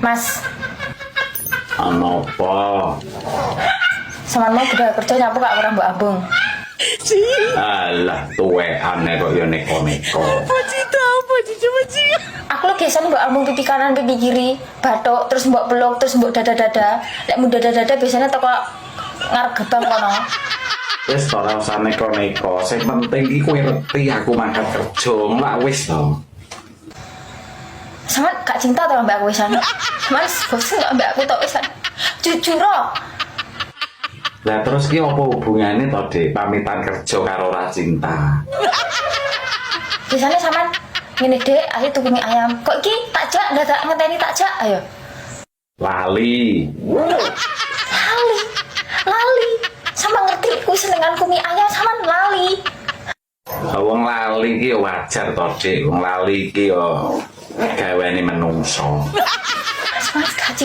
Mas, Ano apa? sama mau budaya kerja nyapu gak orang mbak Abung. Alah, tuwean kok ya neko-neko. Aku lagi biasa mbak Abung pipi kanan pipi kiri, batuk terus mbak peluk terus mbak dada-dada. Lek mu dada-dada biasanya toko ngarep gebang kono. Wis to ora usah neko-neko. Sing penting iki kowe ngerti aku mangkat kerja. Lah wis to. Sama gak cinta tau mbak aku wisan. Mas, bosen gak mbak aku tau wisan. Jujur loh. Lah terus ki apa hubungannya to, Dik? Pamitan kerja karo ora cinta. Biasanya sama ngene dek, ayo tuku mie ayam. Kok iki takjak ndak ngenteni takjak ayo. Lali. Lali. Sama ngerti ku senenganku mie ayam sama lali. Wong lali ki ya wajar to, Dik. Wong lali ki ya gaweane menungso.